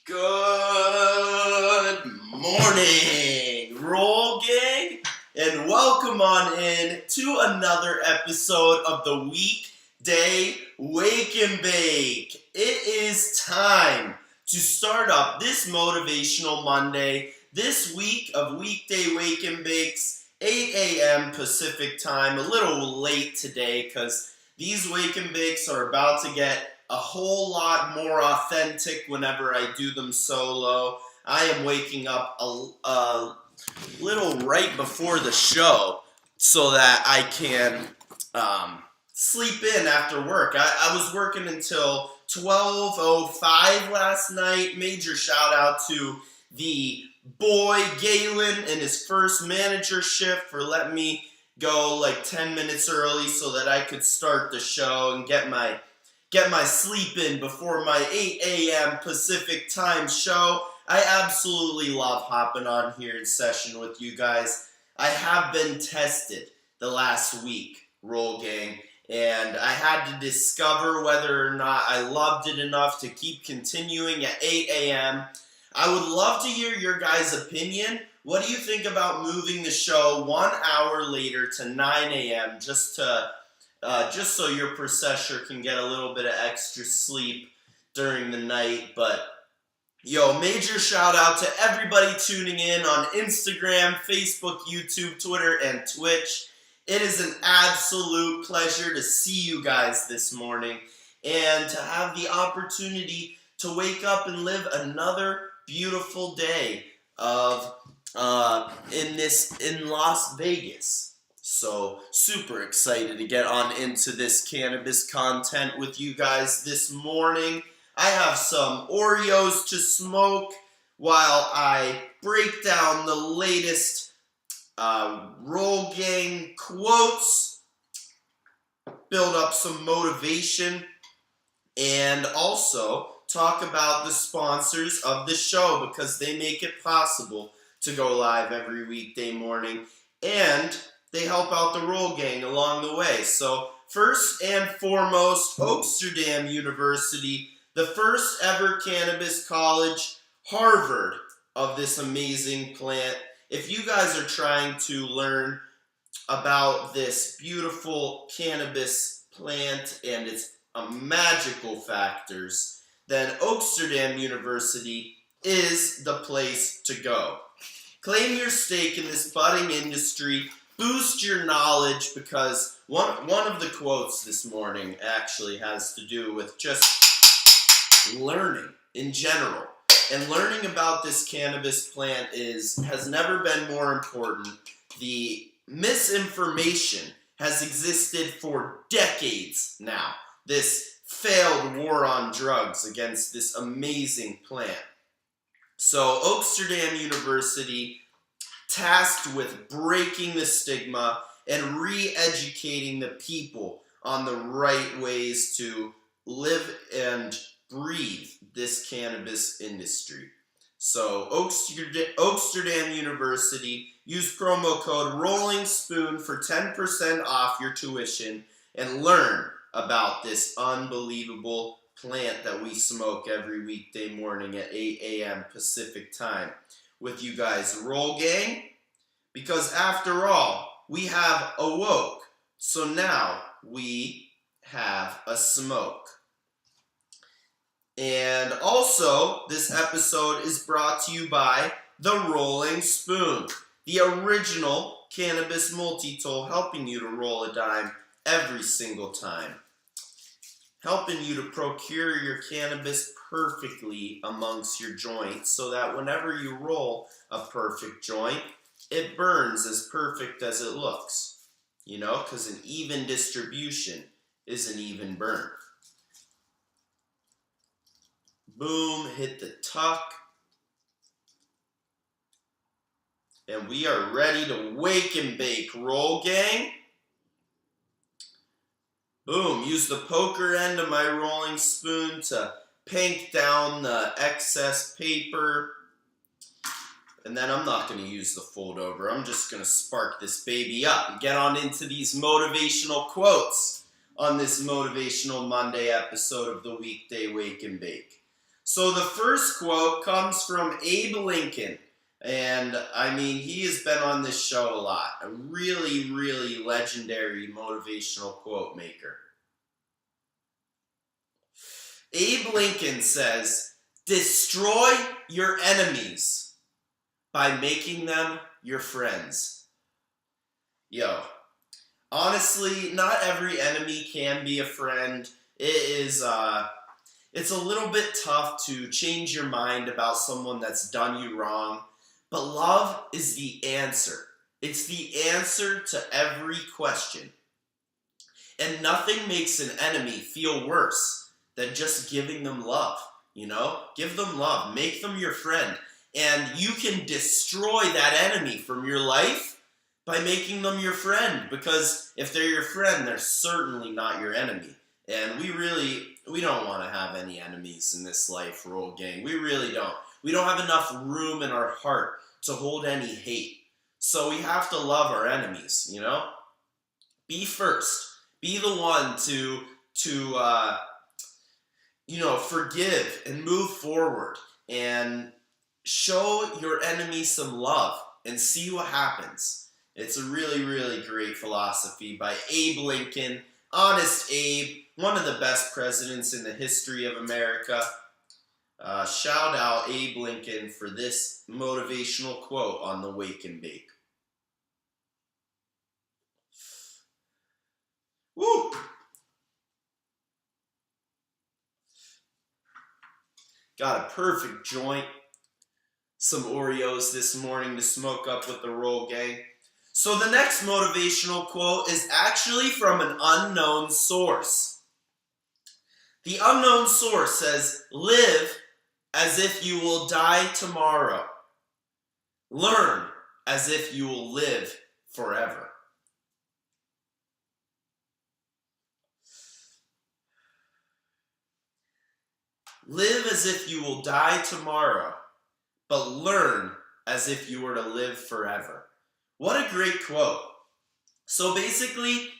Good morning, Roll Gang, and welcome on in to another episode of the Weekday Wake and Bake. It is time to start up this motivational Monday, this week of Weekday Wake and Bakes, 8 a.m. Pacific time. A little late today because these Wake and Bakes are about to get a whole lot more authentic whenever I do them solo. I am waking up a little right before the show so that I can sleep in after work. I was working until 12:05 last night. Major shout out to the boy Galen and his first manager shift for letting me go like 10 minutes early so that I could start the show and get my sleep in before my 8 a.m. Pacific time show. I absolutely love hopping on here in session with you guys. I have been tested the last week, Roll Gang, and I had to discover whether or not I loved it enough to keep continuing at 8 a.m. I would love to hear your guys' opinion. What do you think about moving the show 1 hour later to 9 a.m. just so your processor can get a little bit of extra sleep during the night? But major shout out to everybody tuning in on Instagram, Facebook, YouTube, Twitter, and Twitch. It is an absolute pleasure to see you guys this morning and to have the opportunity to wake up and live another beautiful day in Las Vegas. So, super excited to get on into this cannabis content with you guys this morning. I have some Oreos to smoke while I break down the latest Roll Gang quotes, build up some motivation, and also talk about the sponsors of the show because they make it possible to go live every weekday morning, and they help out the Roll Gang along the way. So first and foremost, WWnB University, the first ever cannabis college, Harvard of this amazing plant. If you guys are trying to learn about this beautiful cannabis plant and its magical factors, then WWnB University is the place to go. Claim your stake in this budding industry. Boost your knowledge, because one of the quotes this morning actually has to do with just learning in general. And learning about this cannabis plant has never been more important. The misinformation has existed for decades now. This failed war on drugs against this amazing plant. So WWnB University, tasked with breaking the stigma and re-educating the people on the right ways to live and breathe this cannabis industry. So WWnB University, use promo code Rolling Spoon for 10% off your tuition and learn about this unbelievable plant that we smoke every weekday morning at 8 a.m. Pacific time with you guys, Roll Gang, because after all, we have awoke, so now we have a smoke. And also, this episode is brought to you by the Rolling Spoon, the original cannabis multi-tool, helping you to roll a dime every single time, helping you to procure your cannabis perfectly amongst your joints so that whenever you roll a perfect joint, it burns as perfect as it looks, because an even distribution is an even burn. Boom, hit the tuck. And we are ready to wake and bake, Roll Gang. Boom, use the poker end of my rolling spoon to pink down the excess paper. And then I'm not going to use the fold over. I'm just going to spark this baby up and get on into these motivational quotes on this Motivational Monday episode of the Weekday Wake and Bake. So the first quote comes from Abe Lincoln. And I mean, he has been on this show a lot. A really, really legendary motivational quote maker. Abe Lincoln says, "Destroy your enemies by making them your friends." Yo, honestly, not every enemy can be a friend. It's a little bit tough to change your mind about someone that's done you wrong. But love is the answer. It's the answer to every question. And nothing makes an enemy feel worse than just giving them love. You know? Give them love. Make them your friend. And you can destroy that enemy from your life by making them your friend. Because if they're your friend, they're certainly not your enemy. And we don't want to have any enemies in this life, Roll Gang. We really don't. We don't have enough room in our heart to hold any hate. So we have to love our enemies, you know? Be first. Be the one to forgive and move forward and show your enemy some love and see what happens. It's a really, really great philosophy by Abe Lincoln. Honest Abe, one of the best presidents in the history of America. Shout out Abe Lincoln for this motivational quote on the Wake and Bake. Woo! Got a perfect joint. Some Oreos this morning to smoke up with the Roll Gang. So the next motivational quote is actually from an unknown source. The unknown source says, "Live as if you will die tomorrow. Learn as if you will live forever." Live as if you will die tomorrow, but learn as if you were to live forever. What a great quote. So basically,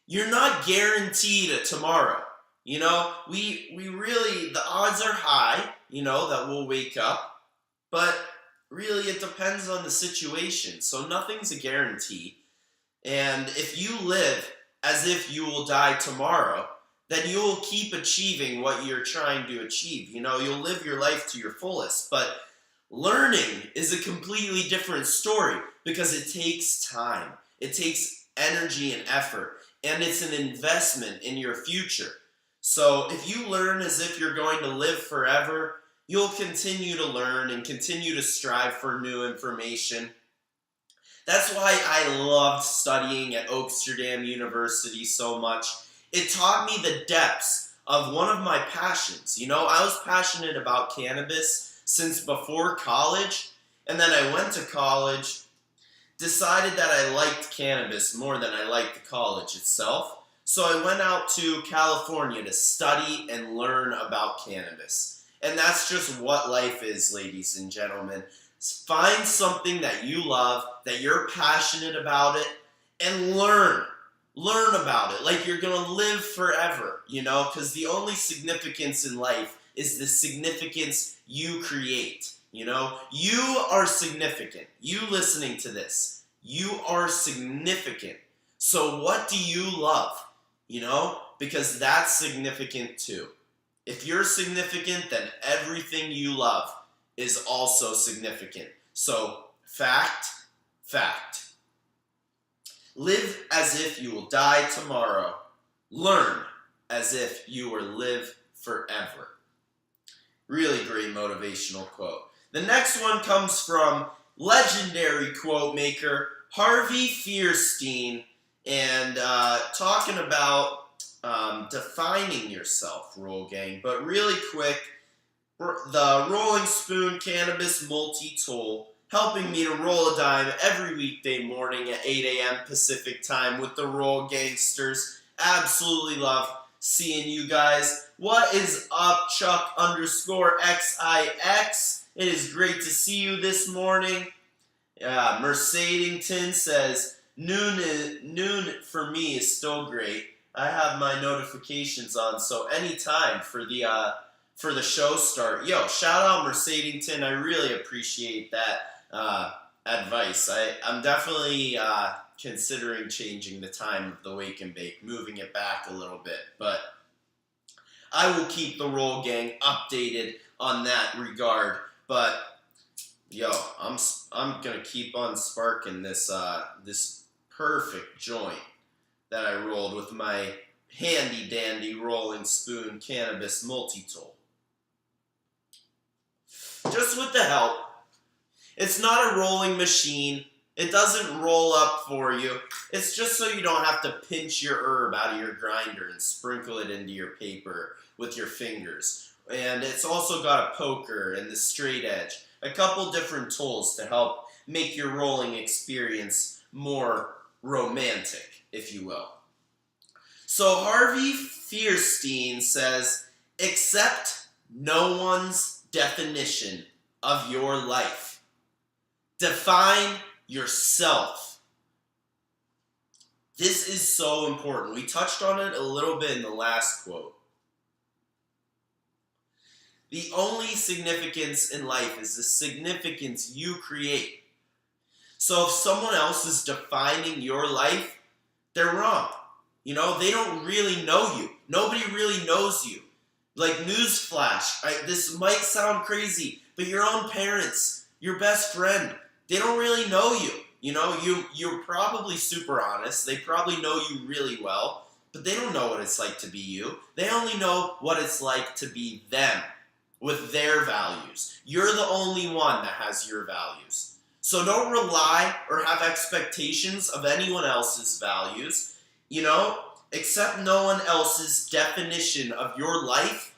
you're not guaranteed a tomorrow. You know, we really, the odds are high, you know, that we'll wake up, but really it depends on the situation. So nothing's a guarantee. And if you live as if you will die tomorrow, then you will keep achieving what you're trying to achieve. You know, you'll live your life to your fullest. But learning is a completely different story because it takes time. It takes energy and effort. And it's an investment in your future. So if you learn as if you're going to live forever, you'll continue to learn and continue to strive for new information. That's why I loved studying at Amsterdam University so much. It taught me the depths of one of my passions. You know, I was passionate about cannabis since before college, and then I went to college, decided that I liked cannabis more than I liked the college itself. So I went out to California to study and learn about cannabis. And that's just what life is, ladies and gentlemen. Find something that you love, that you're passionate about it, and learn. Learn about it like you're going to live forever, you know, because the only significance in life is the significance you create, you know. You are significant. You listening to this, you are significant. So what do you love? You know, because that's significant too. If you're significant, then everything you love is also significant. So, fact. Live as if you will die tomorrow. Learn as if you will live forever. Really great motivational quote. The next one comes from legendary quote maker Harvey Fierstein, and talking about defining yourself, Roll Gang. But really quick, the Rolling Spoon Cannabis Multi-Tool, helping me to roll a dime every weekday morning at 8 a.m. Pacific time with the Roll Gangsters. Absolutely love seeing you guys. What is up, Chuck_XIX? It is great to see you this morning. Mercedington says, noon for me is still great. I have my notifications on, so anytime for the for the show start. Yo, shout out Mercedington. I really appreciate that advice. I'm definitely considering changing the time of the Wake and Bake, moving it back a little bit. But I will keep the Roll Gang updated on that regard. But yo, I'm gonna keep on sparking this this perfect joint that I rolled with my handy dandy rolling spoon cannabis multi-tool. Just with the help. It's not a rolling machine. It doesn't roll up for you. It's just so you don't have to pinch your herb out of your grinder and sprinkle it into your paper with your fingers. And it's also got a poker and the straight edge. A couple different tools to help make your rolling experience more romantic, if you will. So Harvey Fierstein says, accept no one's definition of your life. Define yourself. This is so important. We touched on it a little bit in the last quote. The only significance in life is the significance you create. So if someone else is defining your life, they're wrong. You know, they don't really know you. Nobody really knows you. Like, newsflash, this might sound crazy, but your own parents, your best friend, they don't really know you. You know, you're probably super honest. They probably know you really well, but they don't know what it's like to be you. They only know what it's like to be them with their values. You're the only one that has your values. So don't rely or have expectations of anyone else's values. You know, accept no one else's definition of your life.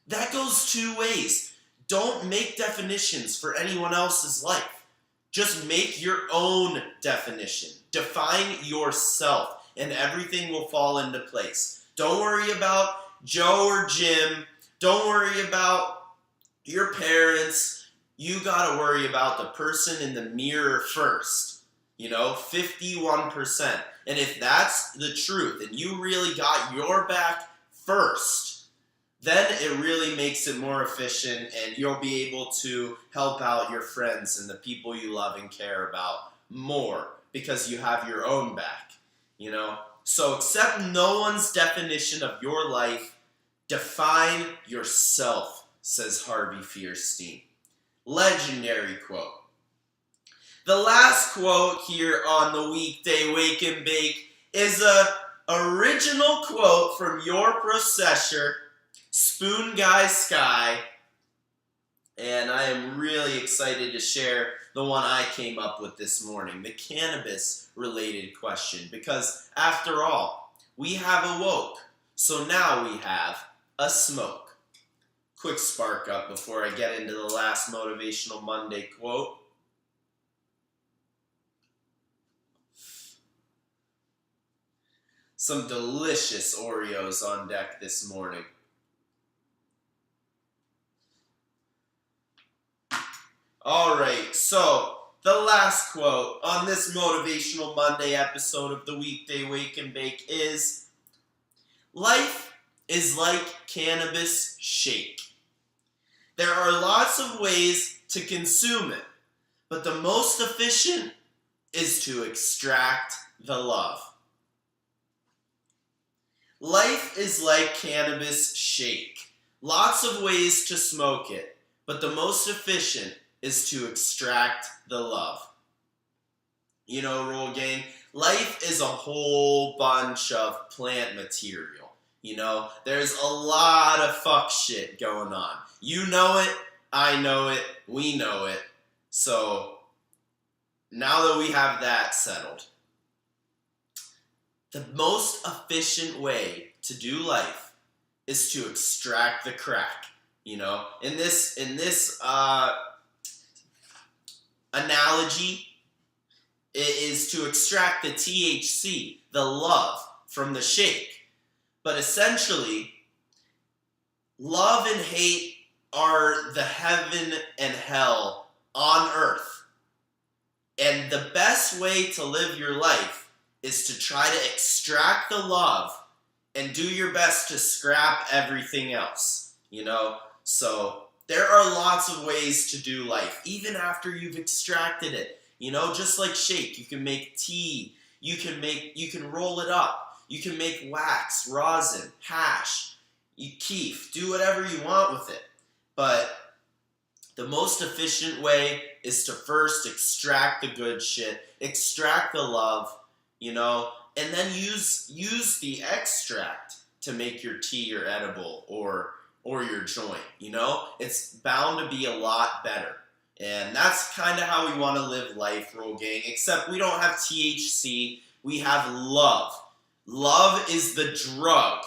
That goes two ways. Don't make definitions for anyone else's life. Just make your own definition. Define yourself, and everything will fall into place. Don't worry about Joe or Jim. Don't worry about your parents. You gotta worry about the person in the mirror first. You know, 51%. And if that's the truth, and you really got your back first, then it really makes it more efficient, and you'll be able to help out your friends and the people you love and care about more because you have your own back, you know? So accept no one's definition of your life. Define yourself, says Harvey Fierstein. Legendary quote. The last quote here on the Weekday Wake and Bake is a original quote from your processor, Spoon Guy Sky, and I am really excited to share the one I came up with this morning, the cannabis-related question, because after all, we have awoke, so now we have a smoke. Quick spark up before I get into the last Motivational Monday quote. Some delicious Oreos on deck this morning. Alright, so the last quote on this Motivational Monday episode of the Weekday Wake and Bake is, life is like cannabis shake. There are lots of ways to consume it, but the most efficient is to extract the love. Life is like cannabis shake. Lots of ways to smoke it, but the most efficient is to extract the love. You know, Roll Gang, life is a whole bunch of plant material. You know, there's a lot of fuck shit going on. You know it, I know it, we know it. So, now that we have that settled, the most efficient way to do life is to extract the crack. You know, in this analogy, it is to extract the THC, the love, from the shake. But essentially, love and hate are the heaven and hell on earth. And the best way to live your life is to try to extract the love and do your best to scrap everything else, you know? So there are lots of ways to do life, even after you've extracted it. You know, just like shake, you can make tea, you can roll it up, you can make wax, rosin, hash, keef, do whatever you want with it. But the most efficient way is to first extract the good shit, extract the love, you know, and then use the extract to make your tea or edible or your joint, you know? It's bound to be a lot better. And that's kind of how we want to live life, Roll Gang, except we don't have THC, we have love. Love is the drug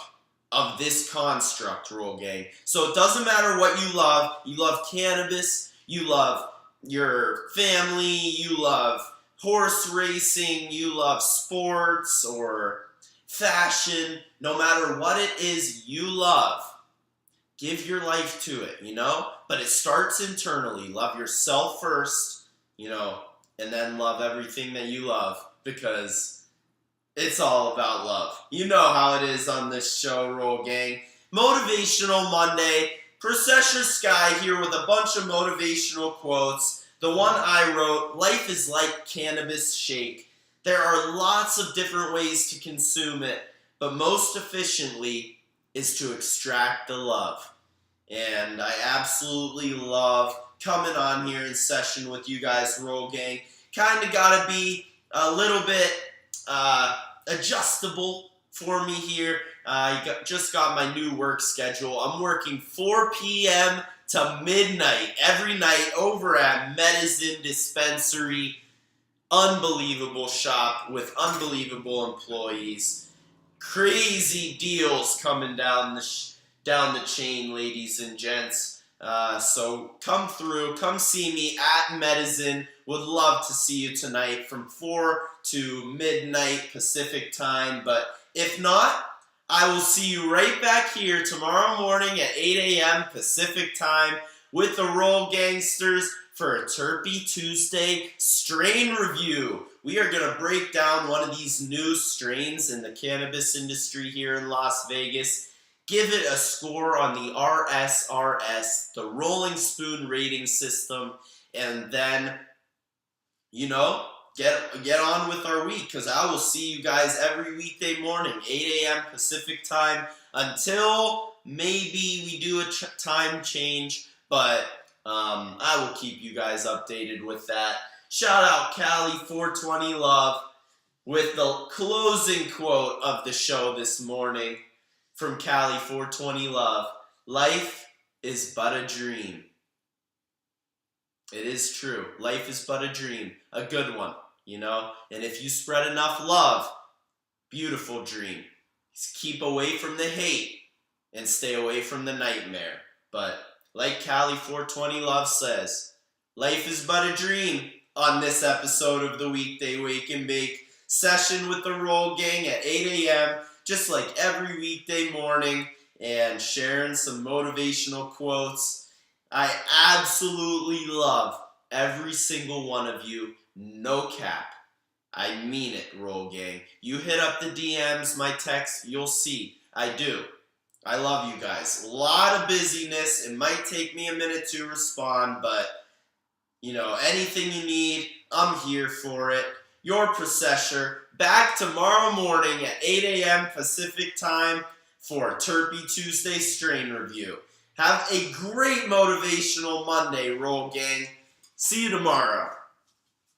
of this construct, Roll Gang. So it doesn't matter what you love cannabis, you love your family, you love horse racing, you love sports or fashion, no matter what it is you love, give your life to it, you know? But it starts internally. Love yourself first, you know, and then love everything that you love, because it's all about love. You know how it is on this show, Roll Gang. Motivational Monday. Procession Sky here with a bunch of motivational quotes. The one I wrote, life is like cannabis shake. There are lots of different ways to consume it, but most efficiently is to extract the love. And I absolutely love coming on here in session with you guys, Roll Gang. Kind of got to be a little bit adjustable for me here. I just got my new work schedule. I'm working 4 p.m. to midnight every night over at Medicine Dispensary. Unbelievable shop with unbelievable employees. Crazy deals coming down the chain, ladies and gents. So come through, come see me at Medicine. Would love to see you tonight from 4 to midnight Pacific time. But if not, I will see you right back here tomorrow morning at 8 a.m. Pacific time with the Roll Gangsters for a Terpy Tuesday strain review. We are going to break down one of these new strains in the cannabis industry here in Las Vegas. Give it a score on the RSRS, the Rolling Spoon rating system, and then, you know, get on with our week, because I will see you guys every weekday morning, 8 a.m. Pacific time, until maybe we do a time change, but I will keep you guys updated with that. Shout out Cali 420 Love with the closing quote of the show this morning from Cali 420 Love. Life is but a dream. It is true. Life is but a dream. A good one, you know? And if you spread enough love, beautiful dream. Keep away from the hate and stay away from the nightmare. But like Cali 420 Love says, life is but a dream on this episode of the Weekday Wake and Bake session with the Roll Gang at 8 a.m., just like every weekday morning, and sharing some motivational quotes. I absolutely love every single one of you, no cap. I mean it, Roll Gang. You hit up the DMs, my text, you'll see. I do. I love you guys. A lot of busyness. It might take me a minute to respond, but, you know, anything you need, I'm here for it. Your Processor, back tomorrow morning at 8 a.m. Pacific time for a Terpy Tuesday strain review. Have a great motivational Monday, Roll Gang. See you tomorrow.